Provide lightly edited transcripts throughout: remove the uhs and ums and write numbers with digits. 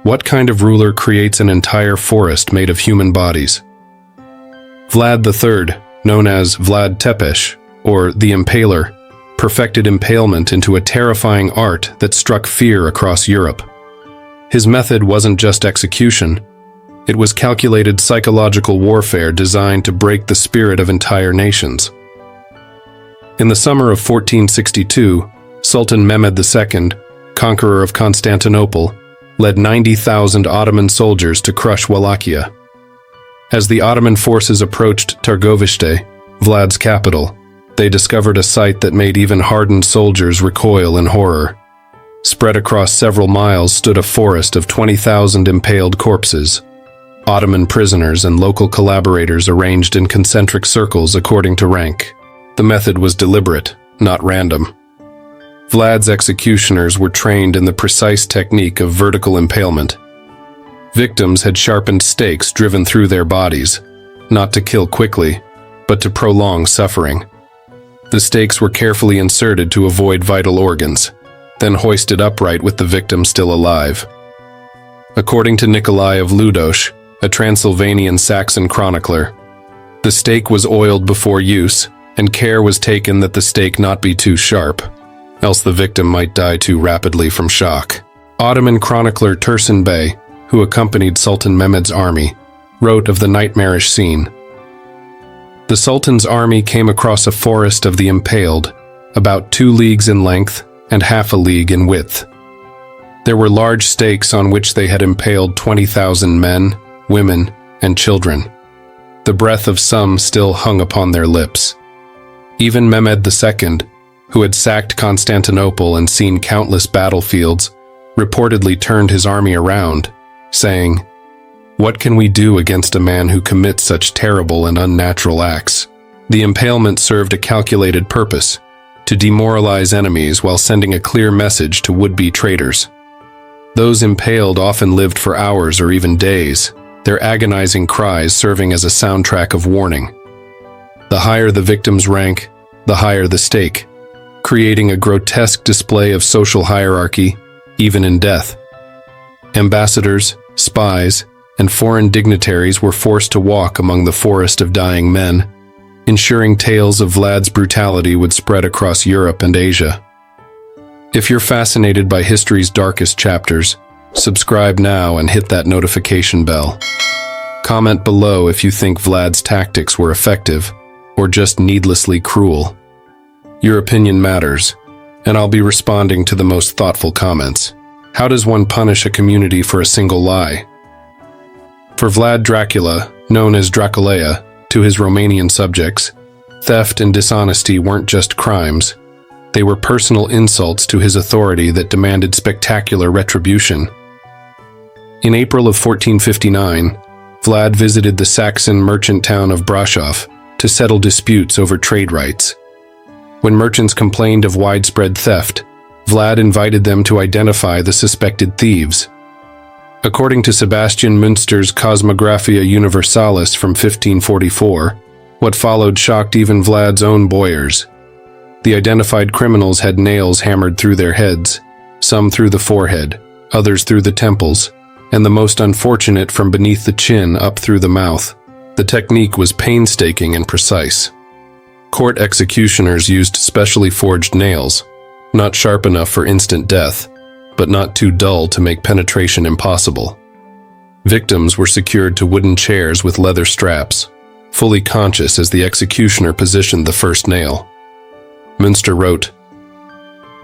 What kind of ruler creates an entire forest made of human bodies? Vlad III, known as Vlad Tepes, or the Impaler, perfected impalement into a terrifying art that struck fear across Europe. His method wasn't just execution, it was calculated psychological warfare designed to break the spirit of entire nations. In the summer of 1462, Sultan Mehmed II, conqueror of Constantinople, led 90,000 Ottoman soldiers to crush Wallachia. As the Ottoman forces approached Targoviste, Vlad's capital, they discovered a sight that made even hardened soldiers recoil in horror. Spread across several miles stood a forest of 20,000 impaled corpses, Ottoman prisoners and local collaborators arranged in concentric circles according to rank. The method was deliberate, not random. Vlad's executioners were trained in the precise technique of vertical impalement. Victims had sharpened stakes driven through their bodies, not to kill quickly, but to prolong suffering. The stakes were carefully inserted to avoid vital organs, then hoisted upright with the victim still alive. According to Nikolai of Ludosh, a Transylvanian Saxon chronicler, the stake was oiled before use, and care was taken that the stake not be too sharp, else the victim might die too rapidly from shock. Ottoman chronicler Tursun Bey, who accompanied Sultan Mehmed's army, wrote of the nightmarish scene. The Sultan's army came across a forest of the impaled, about 2 leagues in length and half a league in width. There were large stakes on which they had impaled 20,000 men, women, and children. The breath of some still hung upon their lips. Even Mehmed II, who had sacked Constantinople and seen countless battlefields, reportedly turned his army around, saying, "What can we do against a man who commits such terrible and unnatural acts?" The impalement served a calculated purpose, to demoralize enemies while sending a clear message to would-be traitors. Those impaled often lived for hours or even days, their agonizing cries serving as a soundtrack of warning. The higher the victim's rank, the higher the stake, creating a grotesque display of social hierarchy, even in death. Ambassadors, spies, and foreign dignitaries were forced to walk among the forest of dying men, ensuring tales of Vlad's brutality would spread across Europe and Asia. If you're fascinated by history's darkest chapters, subscribe now and hit that notification bell. Comment below if you think Vlad's tactics were effective or just needlessly cruel. Your opinion matters, and I'll be responding to the most thoughtful comments. How does one punish a community for a single lie? For Vlad Dracula, known as Draculaea, to his Romanian subjects, theft and dishonesty weren't just crimes. They were personal insults to his authority that demanded spectacular retribution. In April of 1459, Vlad visited the Saxon merchant town of Brasov to settle disputes over trade rights. When merchants complained of widespread theft, Vlad invited them to identify the suspected thieves. According to Sebastian Münster's Cosmographia Universalis from 1544, what followed shocked even Vlad's own boyars. The identified criminals had nails hammered through their heads, some through the forehead, others through the temples, and the most unfortunate from beneath the chin up through the mouth. The technique was painstaking and precise. Court executioners used specially forged nails, not sharp enough for instant death, but not too dull to make penetration impossible. Victims were secured to wooden chairs with leather straps, fully conscious as the executioner positioned the first nail. Münster wrote,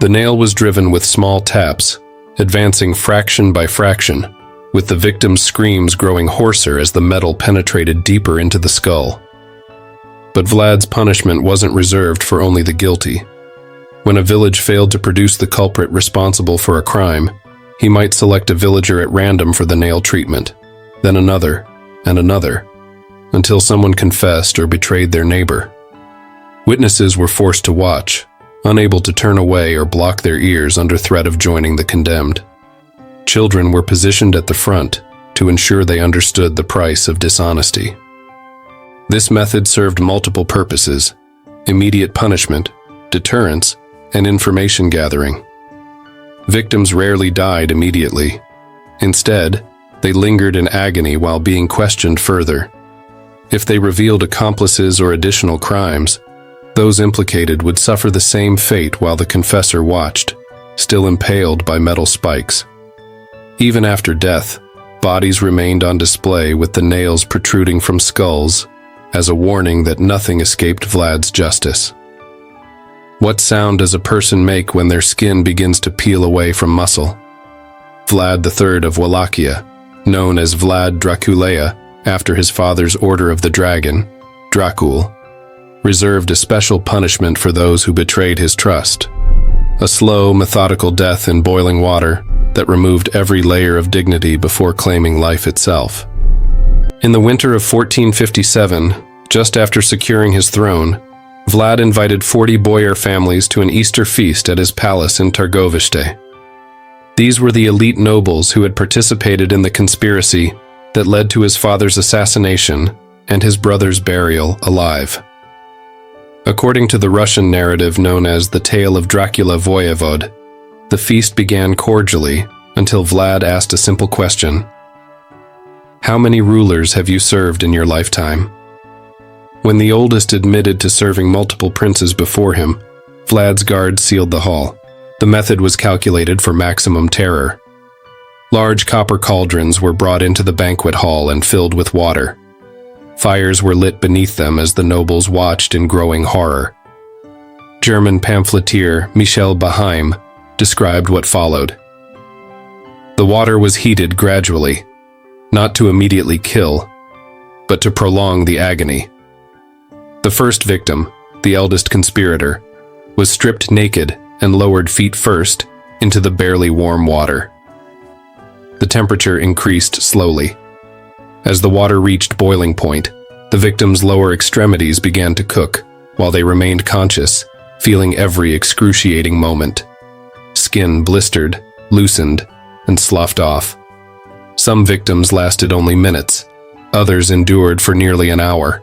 "The nail was driven with small taps, advancing fraction by fraction, with the victim's screams growing hoarser as the metal penetrated deeper into the skull." But Vlad's punishment wasn't reserved for only the guilty. When a village failed to produce the culprit responsible for a crime, he might select a villager at random for the nail treatment, then another, and another, until someone confessed or betrayed their neighbor. Witnesses were forced to watch, unable to turn away or block their ears under threat of joining the condemned. Children were positioned at the front to ensure they understood the price of dishonesty. This method served multiple purposes: immediate punishment, deterrence, and information gathering. Victims rarely died immediately. Instead, they lingered in agony while being questioned further. If they revealed accomplices or additional crimes, those implicated would suffer the same fate while the confessor watched, still impaled by metal spikes. Even after death, bodies remained on display with the nails protruding from skulls, as a warning that nothing escaped Vlad's justice. What sound does a person make when their skin begins to peel away from muscle? Vlad III of Wallachia, known as Vlad Draculaea after his father's order of the dragon, Dracul, reserved a special punishment for those who betrayed his trust. A slow, methodical death in boiling water that removed every layer of dignity before claiming life itself. In the winter of 1457, just after securing his throne, Vlad invited 40 boyar families to an Easter feast at his palace in Targoviste. These were the elite nobles who had participated in the conspiracy that led to his father's assassination and his brother's burial alive. According to the Russian narrative known as the Tale of Dracula Voyevod, the feast began cordially until Vlad asked a simple question. How many rulers have you served in your lifetime? When the oldest admitted to serving multiple princes before him, Vlad's guards sealed the hall. The method was calculated for maximum terror. Large copper cauldrons were brought into the banquet hall and filled with water. Fires were lit beneath them as the nobles watched in growing horror. German pamphleteer Michel Beheim described what followed. The water was heated gradually, not to immediately kill, but to prolong the agony. The first victim, the eldest conspirator, was stripped naked and lowered feet first into the barely warm water. The temperature increased slowly. As the water reached boiling point, the victim's lower extremities began to cook, while they remained conscious, feeling every excruciating moment. Skin blistered, loosened, and sloughed off. Some victims lasted only minutes, others endured for nearly an hour.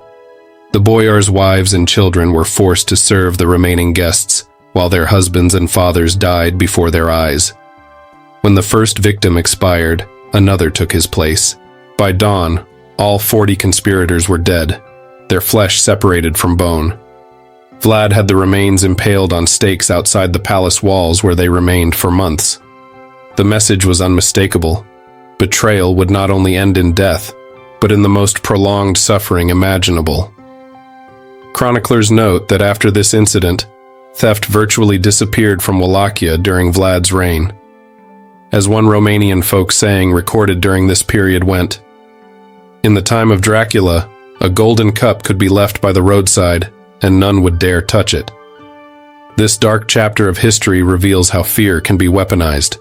The boyars' wives and children were forced to serve the remaining guests, while their husbands and fathers died before their eyes. When the first victim expired, another took his place. By dawn, all 40 conspirators were dead, their flesh separated from bone. Vlad had the remains impaled on stakes outside the palace walls where they remained for months. The message was unmistakable. Betrayal would not only end in death, but in the most prolonged suffering imaginable. Chroniclers note that after this incident, theft virtually disappeared from Wallachia during Vlad's reign. As one Romanian folk saying recorded during this period went, "In the time of Dracula, a golden cup could be left by the roadside, and none would dare touch it." This dark chapter of history reveals how fear can be weaponized.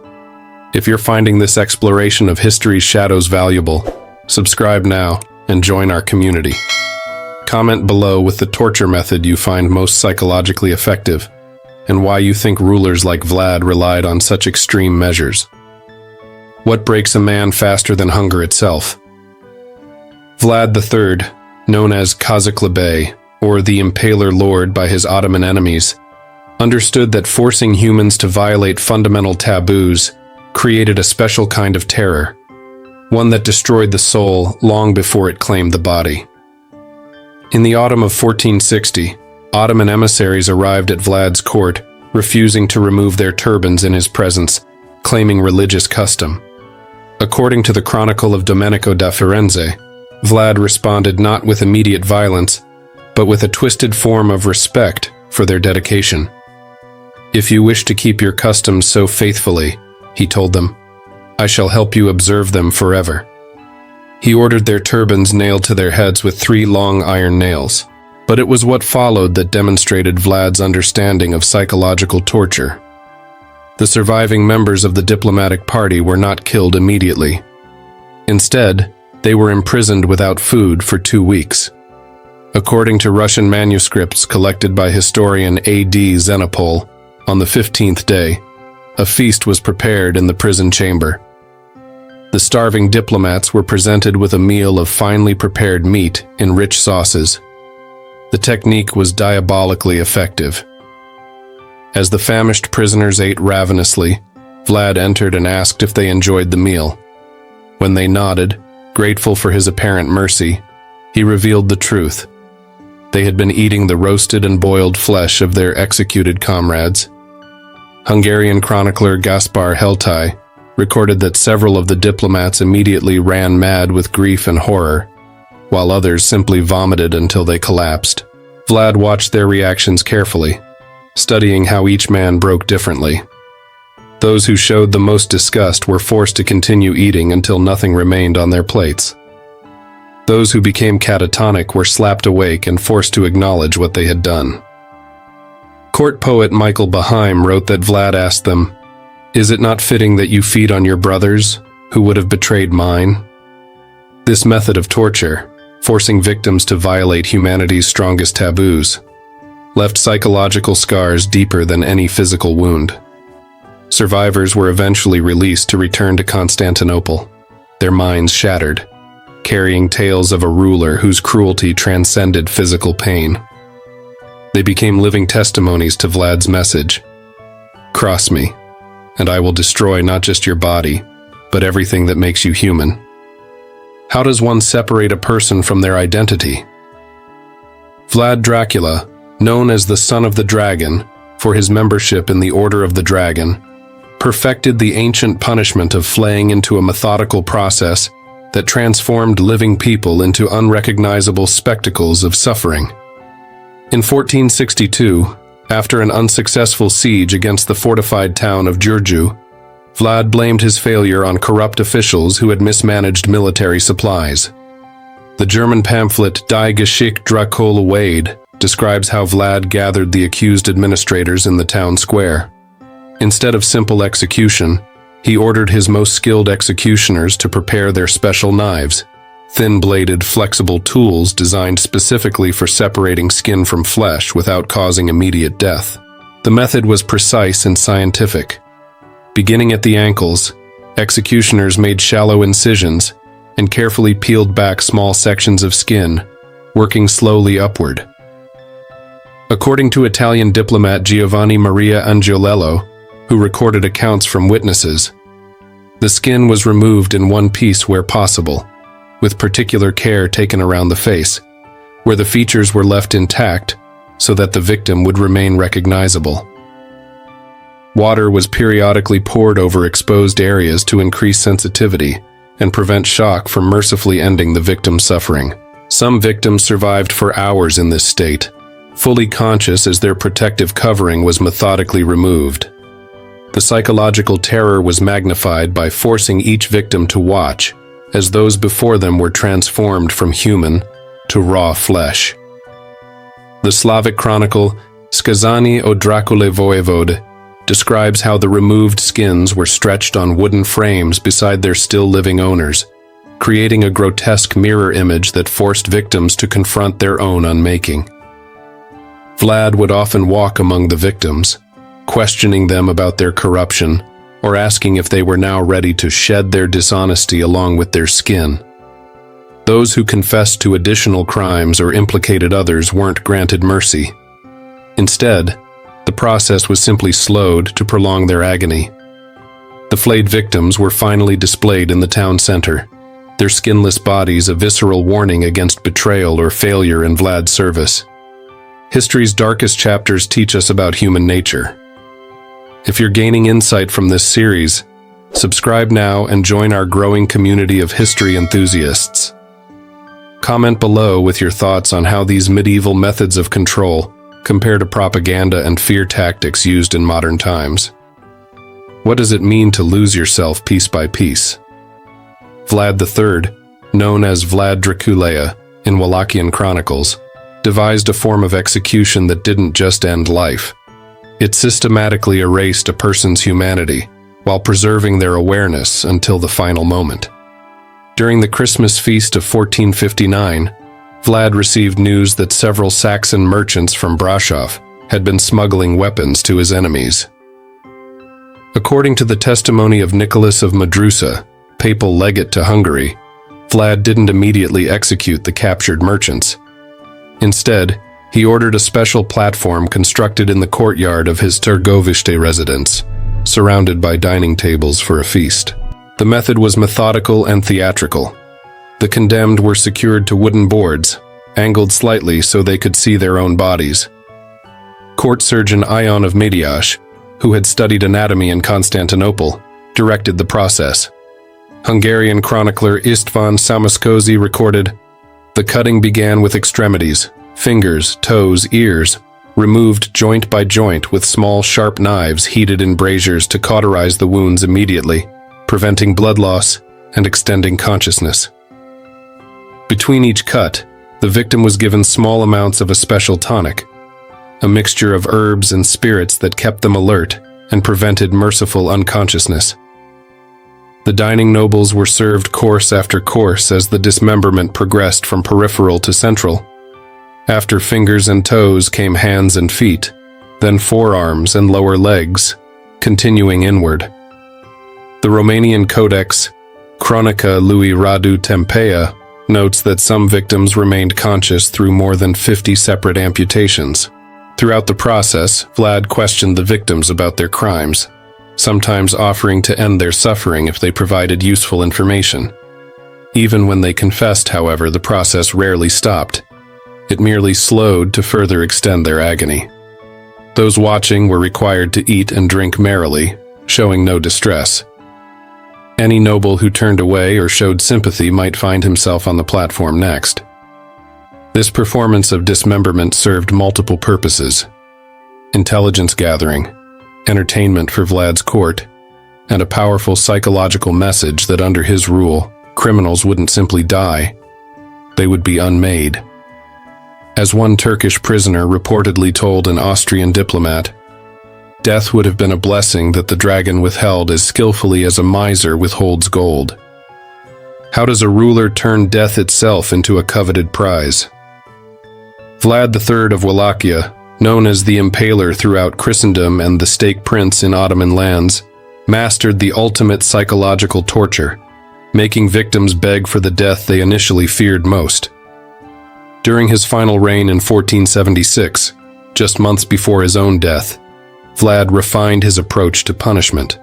If you're finding this exploration of history's shadows valuable, subscribe now and join our community. Comment below with the torture method you find most psychologically effective, and why you think rulers like Vlad relied on such extreme measures. What breaks a man faster than hunger itself? Vlad III, known as Kazakh Bey, or the Impaler Lord by his Ottoman enemies, understood that forcing humans to violate fundamental taboos created a special kind of terror, one that destroyed the soul long before it claimed the body. In the autumn of 1460, Ottoman emissaries arrived at Vlad's court, refusing to remove their turbans in his presence, claiming religious custom. According to the Chronicle of Domenico da Firenze, Vlad responded not with immediate violence, but with a twisted form of respect for their dedication. "If you wish to keep your customs so faithfully," he told them, "I shall help you observe them forever." He ordered their turbans nailed to their heads with 3 long iron nails. But it was what followed that demonstrated Vlad's understanding of psychological torture. The surviving members of the diplomatic party were not killed immediately. Instead, they were imprisoned without food for 2 weeks. According to Russian manuscripts collected by historian A.D. Xenopol, on the 15th day, a feast was prepared in the prison chamber. The starving diplomats were presented with a meal of finely prepared meat in rich sauces. The technique was diabolically effective. As the famished prisoners ate ravenously, Vlad entered and asked if they enjoyed the meal. When they nodded, grateful for his apparent mercy, he revealed the truth. They had been eating the roasted and boiled flesh of their executed comrades. Hungarian chronicler Gaspar Heltai recorded that several of the diplomats immediately ran mad with grief and horror, while others simply vomited until they collapsed. Vlad watched their reactions carefully, studying how each man broke differently. Those who showed the most disgust were forced to continue eating until nothing remained on their plates. Those who became catatonic were slapped awake and forced to acknowledge what they had done. Court poet Michael Beheim wrote that Vlad asked them, "Is it not fitting that you feed on your brothers, who would have betrayed mine?" This method of torture, forcing victims to violate humanity's strongest taboos, left psychological scars deeper than any physical wound. Survivors were eventually released to return to Constantinople, their minds shattered, carrying tales of a ruler whose cruelty transcended physical pain. They became living testimonies to Vlad's message: "Cross me, and I will destroy not just your body, but everything that makes you human." How does one separate a person from their identity? Vlad Dracula, known as the Son of the Dragon for his membership in the Order of the Dragon, perfected the ancient punishment of flaying into a methodical process that transformed living people into unrecognizable spectacles of suffering. In 1462, after an unsuccessful siege against the fortified town of Giurgiu, Vlad blamed his failure on corrupt officials who had mismanaged military supplies. The German pamphlet Die Geschichte Dracula Wade describes how Vlad gathered the accused administrators in the town square. Instead of simple execution, he ordered his most skilled executioners to prepare their special knives, thin-bladed, flexible tools designed specifically for separating skin from flesh without causing immediate death. The method was precise and scientific. Beginning at the ankles, executioners made shallow incisions and carefully peeled back small sections of skin, working slowly upward. According to Italian diplomat Giovanni Maria Angiolello, who recorded accounts from witnesses, the skin was removed in one piece where possible, with particular care taken around the face, where the features were left intact so that the victim would remain recognizable. Water was periodically poured over exposed areas to increase sensitivity and prevent shock from mercifully ending the victim's suffering. Some victims survived for hours in this state, fully conscious as their protective covering was methodically removed. The psychological terror was magnified by forcing each victim to watch as those before them were transformed from human to raw flesh. The Slavic chronicle Skazani o Dracule Voivode describes how the removed skins were stretched on wooden frames beside their still-living owners, creating a grotesque mirror image that forced victims to confront their own unmaking. Vlad would often walk among the victims, questioning them about their corruption or asking if they were now ready to shed their dishonesty along with their skin. Those who confessed to additional crimes or implicated others weren't granted mercy. Instead, the process was simply slowed to prolong their agony. The flayed victims were finally displayed in the town center, their skinless bodies a visceral warning against betrayal or failure in Vlad's service. History's darkest chapters teach us about human nature. If you're gaining insight from this series, subscribe now and join our growing community of history enthusiasts. Comment below with your thoughts on how these medieval methods of control compare to propaganda and fear tactics used in modern times. What does it mean to lose yourself piece by piece? Vlad III, known as Vlad Dracula in Wallachian chronicles, devised a form of execution that didn't just end life. It systematically erased a person's humanity while preserving their awareness until the final moment. During the Christmas feast of 1459, Vlad received news that several Saxon merchants from Brasov had been smuggling weapons to his enemies. According to the testimony of Nicholas of Madrusa, papal legate to Hungary, Vlad didn't immediately execute the captured merchants. Instead, he ordered a special platform constructed in the courtyard of his Târgoviște residence, surrounded by dining tables for a feast. The method was methodical and theatrical. The condemned were secured to wooden boards, angled slightly so they could see their own bodies. Court surgeon Ion of Mediash, who had studied anatomy in Constantinople, directed the process. Hungarian chronicler István Szamosközi recorded, "The cutting began with extremities, fingers, toes, ears, removed joint by joint with small sharp knives heated in braziers to cauterize the wounds immediately, preventing blood loss and extending consciousness." Between each cut, the victim was given small amounts of a special tonic, a mixture of herbs and spirits that kept them alert and prevented merciful unconsciousness. The dining nobles were served course after course as the dismemberment progressed from peripheral to central. After fingers and toes came hands and feet, then forearms and lower legs, continuing inward. The Romanian codex, Chronica lui Radu Tempea, notes that some victims remained conscious through more than 50 separate amputations. Throughout the process, Vlad questioned the victims about their crimes, sometimes offering to end their suffering if they provided useful information. Even when they confessed, however, the process rarely stopped. It merely slowed to further extend their agony. Those watching were required to eat and drink merrily, showing no distress. Any noble who turned away or showed sympathy might find himself on the platform next. This performance of dismemberment served multiple purposes: intelligence gathering, entertainment for Vlad's court, and a powerful psychological message that under his rule, criminals wouldn't simply die, they would be unmade. As one Turkish prisoner reportedly told an Austrian diplomat, "Death would have been a blessing that the dragon withheld as skillfully as a miser withholds gold." How does a ruler turn death itself into a coveted prize? Vlad III of Wallachia, known as the Impaler throughout Christendom and the Stake Prince in Ottoman lands, mastered the ultimate psychological torture, making victims beg for the death they initially feared most. During his final reign in 1476, just months before his own death, Vlad refined his approach to punishment.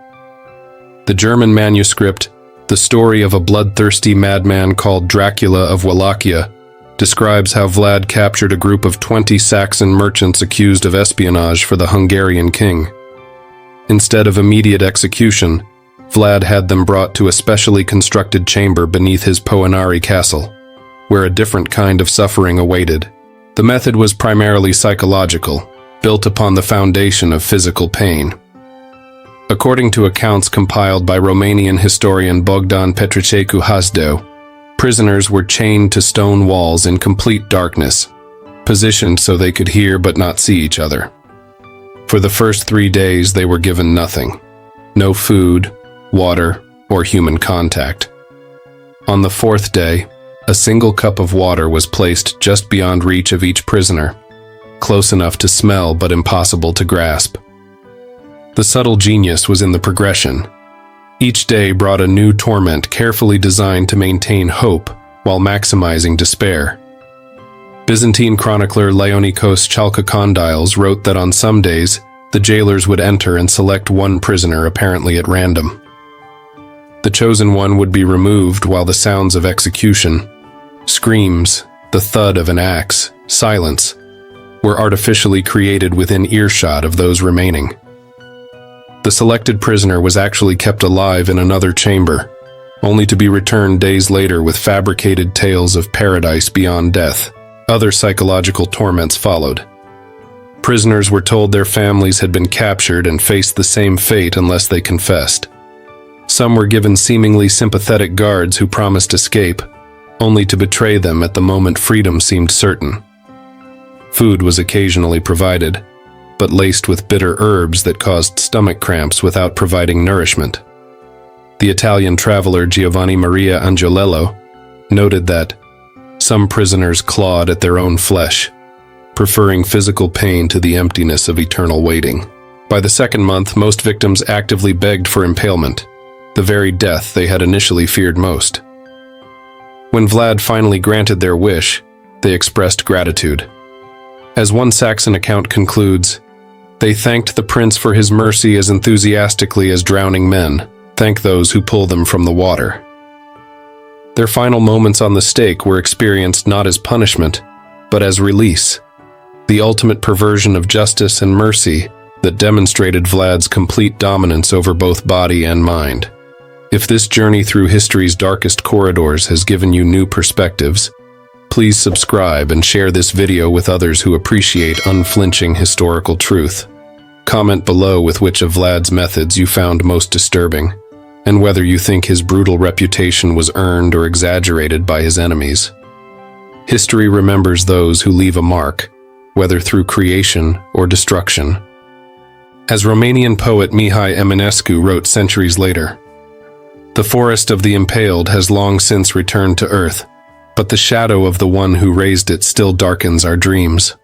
The German manuscript, The Story of a Bloodthirsty Madman Called Dracula of Wallachia, describes how Vlad captured a group of 20 Saxon merchants accused of espionage for the Hungarian king. Instead of immediate execution, Vlad had them brought to a specially constructed chamber beneath his Poenari castle, where a different kind of suffering awaited. The method was primarily psychological, built upon the foundation of physical pain. According to accounts compiled by Romanian historian Bogdan Petricecu Hasdeu, prisoners were chained to stone walls in complete darkness, positioned so they could hear but not see each other. For the first 3 days they were given nothing: no food, water, or human contact. On the 4th day, a single cup of water was placed just beyond reach of each prisoner, close enough to smell but impossible to grasp. The subtle genius was in the progression. Each day brought a new torment carefully designed to maintain hope while maximizing despair. Byzantine chronicler Leonikos Chalkokondyles wrote that on some days, the jailers would enter and select one prisoner apparently at random. The chosen one would be removed while the sounds of execution, screams, the thud of an axe, silence, were artificially created within earshot of those remaining. The selected prisoner was actually kept alive in another chamber, only to be returned days later with fabricated tales of paradise beyond death. Other psychological torments followed. Prisoners were told their families had been captured and faced the same fate unless they confessed. Some were given seemingly sympathetic guards who promised escape, only to betray them at the moment freedom seemed certain. Food was occasionally provided, but laced with bitter herbs that caused stomach cramps without providing nourishment. The Italian traveler Giovanni Maria Angiolello noted that some prisoners clawed at their own flesh, preferring physical pain to the emptiness of eternal waiting. By the 2nd month, most victims actively begged for impalement, the very death they had initially feared most. When Vlad finally granted their wish, they expressed gratitude. As one Saxon account concludes, they thanked the prince for his mercy as enthusiastically as drowning men, Thank those who pull them from the water. Their final moments on the stake were experienced not as punishment, but as release, the ultimate perversion of justice and mercy that demonstrated Vlad's complete dominance over both body and mind. If this journey through history's darkest corridors has given you new perspectives, please subscribe and share this video with others who appreciate unflinching historical truth. Comment below with which of Vlad's methods you found most disturbing, and whether you think his brutal reputation was earned or exaggerated by his enemies. History remembers those who leave a mark, whether through creation or destruction. As Romanian poet Mihai Eminescu wrote centuries later, "The forest of the impaled has long since returned to earth, but the shadow of the one who raised it still darkens our dreams."